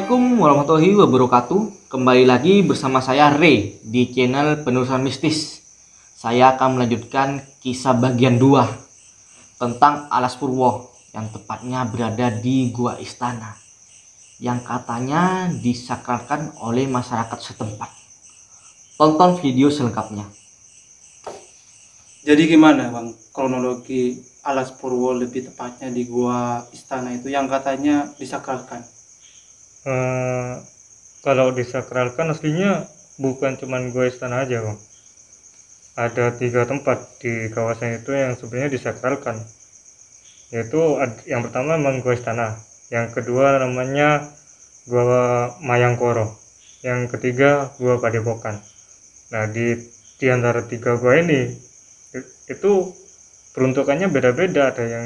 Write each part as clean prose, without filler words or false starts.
Assalamualaikum warahmatullahi wabarakatuh. Kembali lagi bersama saya Ray di channel Penelusuran Mistis. Saya akan melanjutkan kisah bagian 2 tentang Alas Purwo yang tepatnya berada di Gua Istana yang katanya disakralkan oleh masyarakat setempat. Tonton video selengkapnya. Jadi gimana Bang kronologi Alas Purwo, lebih tepatnya di Gua Istana itu yang katanya disakralkan? Eh, Kalau disakralkan aslinya bukan cuman Gua Istana aja, Bang. Ada 3 tempat di kawasan itu yang sebenarnya disakralkan. Yaitu yang pertama memang Gua Istana, yang kedua namanya Gua Mayangkoro, yang ketiga Gua Padepokan. Nah, di antara 3 gua ini itu peruntukannya beda-beda. Ada yang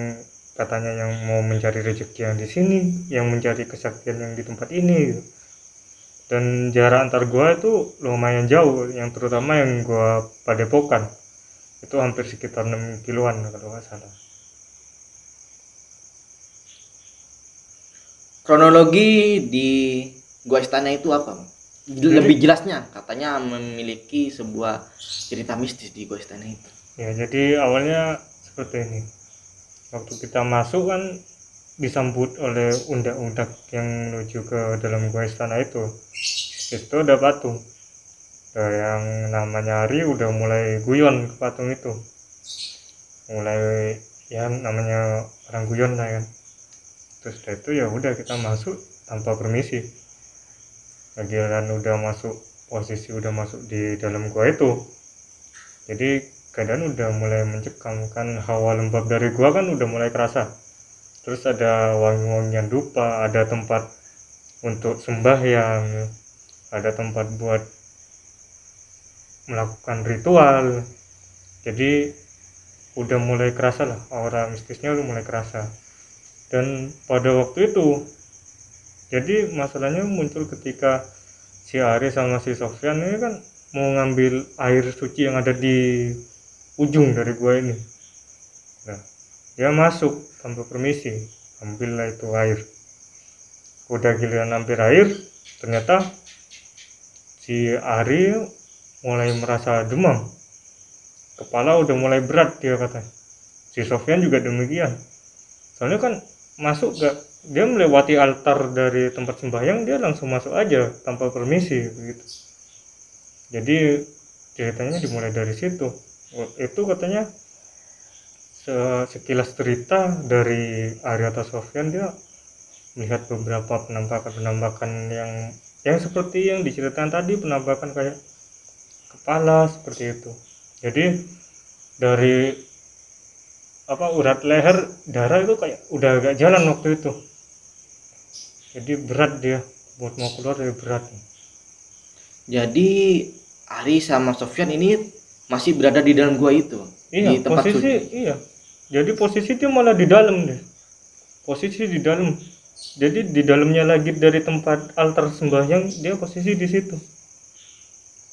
katanya yang mau mencari rezeki yang di sini, yang mencari kesaktian yang di tempat ini gitu. Dan jarak antar gua itu lumayan jauh, yang terutama yang gua Padepokan itu hampir sekitar 6 kiloan kalau nggak salah. Kronologi di Gua Istana itu apa? Lebih jelasnya katanya memiliki sebuah cerita mistis di Gua Istana itu. Ya, jadi awalnya seperti ini. Waktu kita masuk kan disambut oleh undak-undak yang menuju ke dalam Gua Istana itu. Itu ada patung. Nah, yang namanya Ari udah mulai guyon ke patung itu. Mulai ya namanya orang guyon lah kan. Terus setelah itu ya udah kita masuk tanpa permisi. Giliran udah masuk posisi udah masuk di dalam gua itu. Jadi keadaan udah mulai mencekam, kan hawa lembab dari gua kan udah mulai kerasa. Terus ada wangi-wangian dupa, ada tempat untuk sembahyang, ada tempat buat melakukan ritual. Jadi udah mulai kerasa lah, aura mistisnya udah mulai kerasa. Dan pada waktu itu jadi masalahnya muncul ketika si Ari sama si Sofyan ini kan mau ngambil air suci yang ada di ujung dari gua ini. Nah, dia masuk tanpa permisi, ambillah itu air. Udah giliran ambil air, ternyata si Ari mulai merasa demam. Kepala udah mulai berat dia katanya. Si Sofyan juga demikian. Soalnya kan masuk gak, dia melewati altar dari tempat sembahyang, dia langsung masuk aja tanpa permisi begitu. Jadi ceritanya dimulai dari situ. Itu katanya sekilas cerita dari Ari atau Sofyan, dia melihat beberapa penampakan yang seperti yang diceritakan tadi, penampakan kayak kepala seperti itu. Jadi dari urat leher, darah itu kayak udah agak jalan waktu itu. Jadi berat dia buat mau keluar, dari berat. Jadi Ari sama Sofyan ini masih berada di dalam gua itu. Iya, Di tempat posisi suci. iya. Jadi posisi dia malah di dalam deh. Posisi di dalam. Jadi di dalamnya lagi dari tempat altar sembahyang, dia posisi di situ.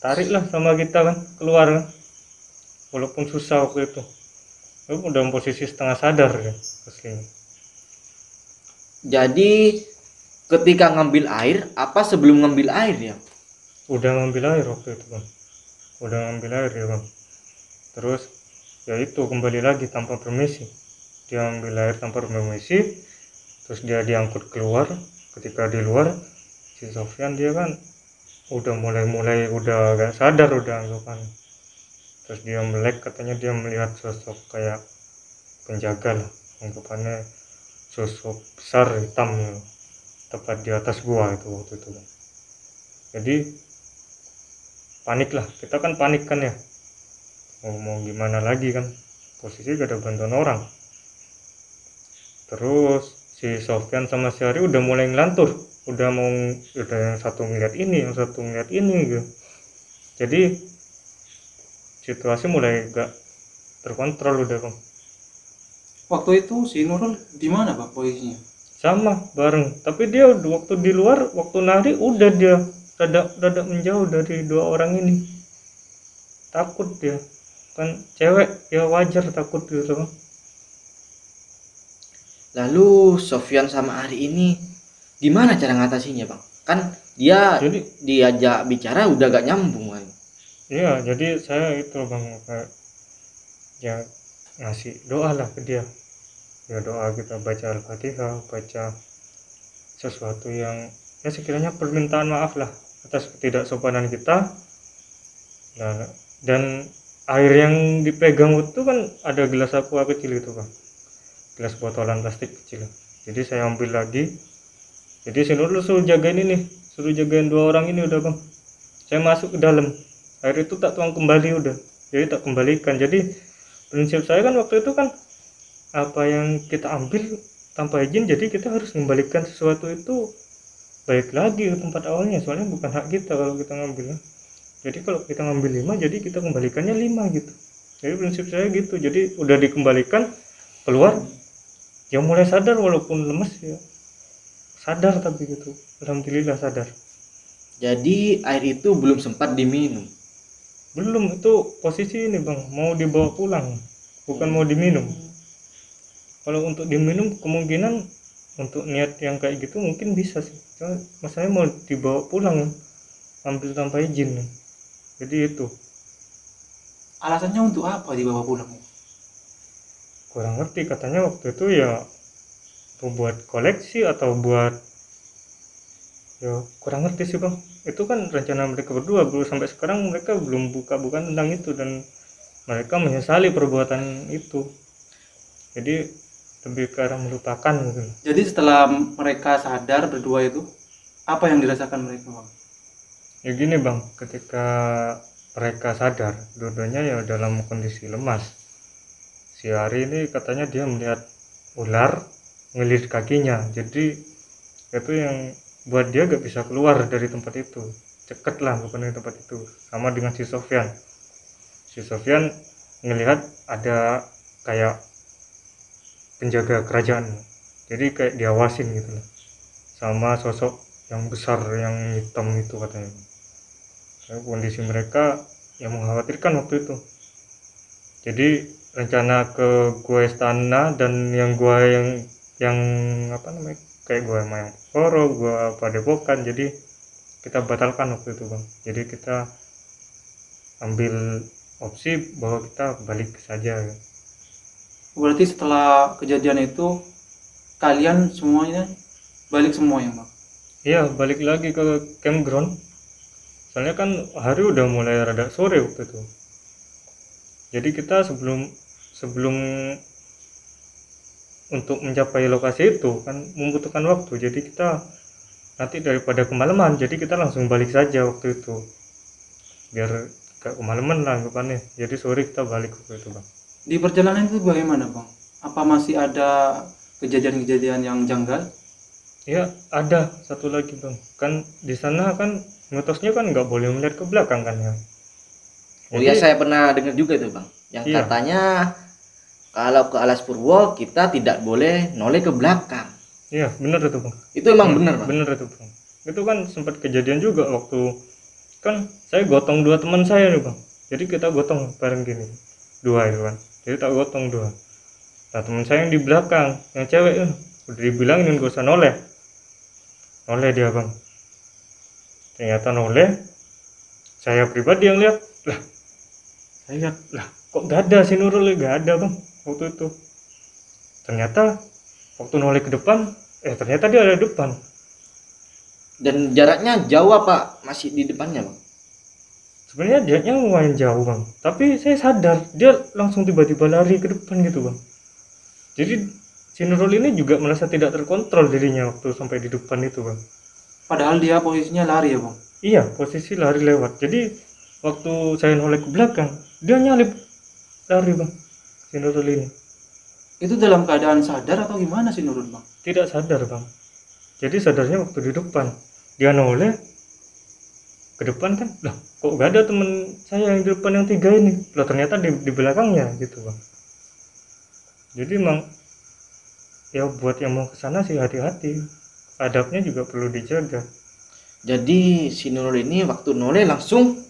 Tariklah sama kita kan keluar kan. Walaupun susah waktu itu. Dalam posisi setengah sadar ya aslinya. Jadi ketika ngambil air, apa sebelum ngambil air ya? Udah ngambil air waktu itu kan. Udah ngambil air ya bang. Terus ya itu kembali lagi tanpa permisi. Dia ambil air tanpa permisi. Terus dia diangkut keluar. Ketika di luar, si Sofyan dia kan udah mulai udah agak sadar udah anggapan. Terus dia melek, katanya dia melihat sosok kayak penjaga lah, anggapannya sosok besar hitam ya, tepat di atas gua itu waktu itu. Jadi panik lah, kita kan panik kan ya, mau gimana lagi kan, posisi gak ada bantuan orang. Terus si Sofyan sama si Ari udah mulai ngelantur, udah yang satu ngeliat ini, yang satu ngeliat ini gitu. Jadi situasi mulai gak terkontrol udah bang. Waktu itu si Nurul di mana Bang posisinya? Sama bareng, tapi dia waktu di luar, waktu nari udah dia rada menjauh dari 2 orang ini. Takut dia, kan cewek ya wajar takut gitu bang. Lalu Sofyan sama Ari ini gimana cara ngatasinya, Bang? Kan dia Jadi diajak bicara udah gak nyambung kan. iya, jadi saya itu bang, kayak ya ngasih doa lah ke dia. Ya doa, kita baca Al-Fatihah, baca sesuatu yang ya sekiranya permintaan maaf lah atas ketidaksopanan kita. Nah, dan air yang dipegang itu kan ada gelas aqua kecil itu bang, gelas botolan plastik kecil. Jadi saya ambil lagi. Jadi si Nurul suruh jagain ini, suruh jagain dua orang ini udah bang. Saya masuk ke dalam, air itu tak tuang kembali udah, jadi tak kembalikan. Jadi prinsip saya kan waktu itu kan, apa yang kita ambil tanpa izin, jadi kita harus mengembalikan sesuatu itu baik lagi ke tempat awalnya, soalnya bukan hak kita kalau kita ngambil. Jadi kalau kita ngambil 5, jadi kita kembalikannya 5 gitu. Jadi prinsip saya gitu. Jadi udah dikembalikan, keluar ya mulai sadar, walaupun lemes ya sadar, tapi gitu alhamdulillah sadar. Jadi air itu belum sempat diminum. Belum, itu posisi ini bang, mau dibawa pulang, bukan mau diminum. Kalau untuk diminum kemungkinan untuk niat yang kayak gitu mungkin bisa sih, cuma masalahnya mau dibawa pulang, ambil tanpa izin. Jadi itu Alasannya untuk apa dibawa pulang? kurang ngerti, katanya waktu itu ya buat koleksi atau buat, ya kurang ngerti sih bang. Itu kan rencana mereka berdua, belum sampai sekarang mereka belum buka-bukaan tentang itu, dan mereka menyesali perbuatan itu. Jadi lebih ke arah melupakan gitu. Jadi setelah mereka sadar berdua itu, apa yang dirasakan mereka bang? Ya gini bang, ketika mereka sadar, dua-duanya ya dalam kondisi lemas. Si Ari ini katanya dia melihat ular ngelilit kakinya, jadi itu yang buat dia gak bisa keluar dari tempat itu, ceket lah bukan dari tempat itu. Sama dengan si Sofyan ngelihat ada kayak penjaga kerajaan, jadi kayak diawasin gitu lah, sama sosok yang besar yang hitam itu katanya. Kondisi mereka yang mengkhawatirkan waktu itu. Jadi rencana ke gua istana dan yang gua yang apa namanya, kayak gua Mangkoro, gua Padepokan, jadi kita batalkan waktu itu bang. Jadi kita ambil opsi bahwa kita balik saja. Berarti setelah kejadian itu kalian semuanya balik semua ya bang? Iya, balik lagi ke campground, soalnya kan hari udah mulai rada sore waktu itu. Jadi kita sebelum sebelum untuk mencapai lokasi itu kan membutuhkan waktu, jadi kita nanti daripada kemalaman, jadi kita langsung balik saja waktu itu, biar gak kemalaman lah anggapannya. Jadi sore kita balik waktu itu bang. Di perjalanan itu bagaimana bang? Apa masih ada kejadian-kejadian yang janggal? Ya ada satu lagi bang, kan di sana kan mitosnya kan nggak boleh melihat ke belakang kan ya. Oh ya, Jadi saya pernah dengar juga itu bang, yang iya, katanya kalau ke Alas Purwo kita tidak boleh noleh ke belakang. iya bener itu bang. Itu emang benar bang? Bener itu bang. Itu kan sempat kejadian juga waktu kan saya gotong dua teman saya nih bang. Jadi kita gotong bareng gini, dua itu kan. Jadi tak gotong dua. Nah teman saya yang di belakang, yang cewek udah dibilangin gak usah noleh. Noleh dia bang. Ternyata noleh. Saya pribadi yang lihat, lah saya lihat, lah kok gak ada si Nurul, gak ada bang waktu itu. Ternyata waktu noleh ke depan, ternyata dia ada di depan. Dan jaraknya jauh apa masih di depannya bang? Sebenarnya jaraknya lumayan jauh bang, tapi saya sadar dia langsung tiba-tiba lari ke depan gitu bang. Jadi si Nurul ini juga merasa tidak terkontrol dirinya waktu sampai di depan itu bang. Padahal dia posisinya lari ya bang? Iya, posisi lari lewat. Jadi waktu saya noleh ke belakang, dia nyalip lari bang, si Nurul ini. Itu dalam keadaan sadar atau gimana sih Nurul bang? Tidak sadar bang. Jadi sadarnya waktu di depan. Dia noleh ke depan kan, lah kok gak ada temen saya yang di depan yang tiga ini. Loh ternyata di belakangnya gitu bang. Jadi emang ya buat yang mau ke sana sih hati-hati. Adabnya juga perlu dijaga. Jadi si Nurul ini waktu noleh langsung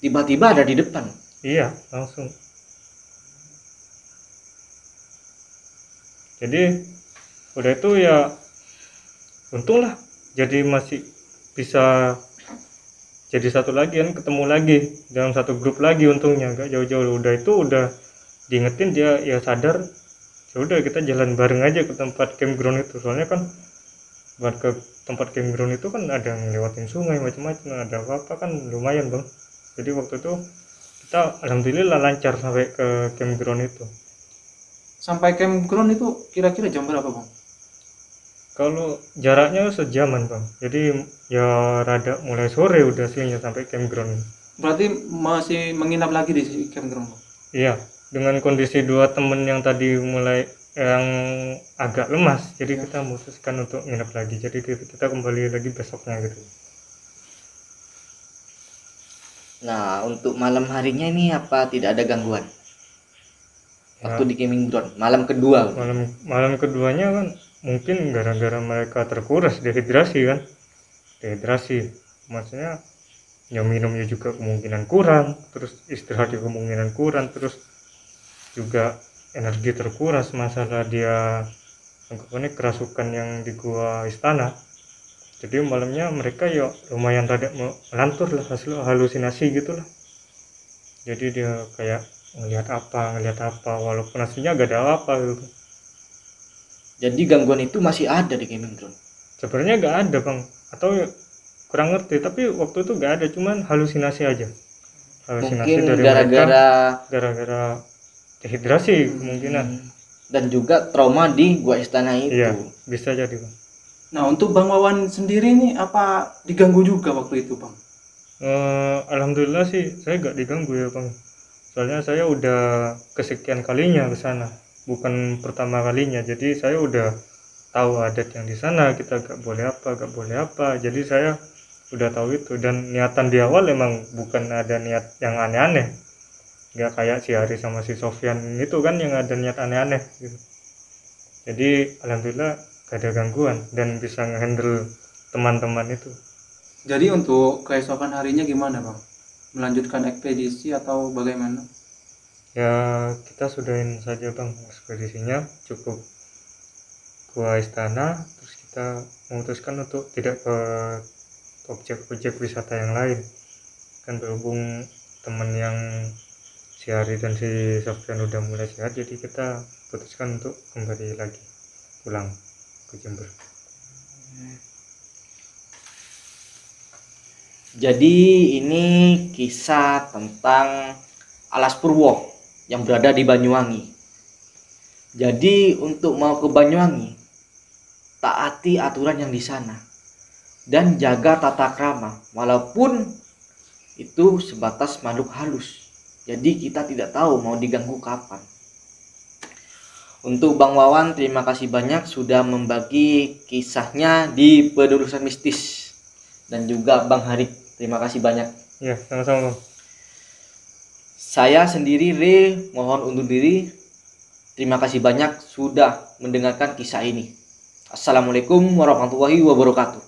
tiba-tiba ada di depan. Iya, langsung. Jadi udah itu ya untunglah, jadi masih bisa jadi satu lagi kan, ketemu lagi dalam satu grup lagi, untungnya nggak jauh-jauh. Udah diingetin, dia ya sadar. Ya udah, kita jalan bareng aja ke tempat campground itu, soalnya kan buat ke tempat campground itu kan ada ngelewatin sungai macam-macam, ada apa kan lumayan bang. Jadi waktu itu kita alhamdulillah lancar sampai ke campground itu. Sampai campground itu kira-kira jam berapa bang? Kalau jaraknya sejaman bang, jadi ya rada mulai sore udah aslinya sampai campground. Berarti masih menginap lagi di campground bang? Iya, dengan kondisi dua temen yang tadi mulai yang agak lemas, jadi kita memutuskan untuk nginep lagi. Jadi kita kembali lagi besoknya gitu. Nah, untuk malam harinya ini apa tidak ada gangguan? Waktu di camping ground, malam kedua. Malam keduanya kan mungkin gara-gara mereka terkuras, dehidrasi, maksudnya ya minumnya juga kemungkinan kurang, terus istirahatnya kemungkinan kurang, terus juga energi terkuras, masalah dia anggapannya kerasukan yang di gua istana. Jadi malamnya mereka ya lumayan rada melantur lah, hasil halusinasi gitulah. Jadi dia kayak ngelihat apa walaupun aslinya gak ada apa gitu. Jadi gangguan itu masih ada di camping ground? Sebenarnya gak ada bang, atau kurang ngerti, tapi waktu itu gak ada, cuman halusinasi aja. Halusinasi Mungkin dari gara-gara dehidrasi kemungkinan. Dan juga trauma di gua istana itu. Iya, bisa jadi bang. Nah, untuk Bang Wawan sendiri nih apa diganggu juga waktu itu bang? Alhamdulillah sih saya gak diganggu ya bang, soalnya saya udah kesekian kalinya ke sana, bukan pertama kalinya. Jadi saya udah tahu adat yang di sana, kita gak boleh apa, jadi saya udah tahu itu. Dan niatan di awal emang bukan ada niat yang aneh-aneh, gak kayak si Hari sama si Sofyan itu kan yang ada niat aneh-aneh gitu. Jadi alhamdulillah gak ada gangguan dan bisa ngehandle teman-teman itu. Jadi untuk keesokan harinya gimana bang? Melanjutkan ekspedisi atau bagaimana? Ya kita sudahin saja bang ekspedisinya, cukup gua istana, terus kita memutuskan untuk tidak ke objek-objek wisata yang lain. Kan berhubung teman yang si Hari dan si Sofyan udah mulai sehat, jadi kita putuskan untuk kembali lagi pulang ke Jember. Jadi ini kisah tentang Alas Purwo yang berada di Banyuwangi. Jadi untuk mau ke Banyuwangi, taati aturan yang di sana dan jaga tata krama, walaupun itu sebatas makhluk halus. Jadi kita tidak tahu mau diganggu kapan. Untuk Bang Wawan, terima kasih banyak sudah membagi kisahnya di Penelusuran Mistis. Dan juga Bang Hari, terima kasih banyak. Ya, sama-sama bang. Saya sendiri mohon undur diri. Terima kasih banyak sudah mendengarkan kisah ini. Assalamualaikum warahmatullahi wabarakatuh.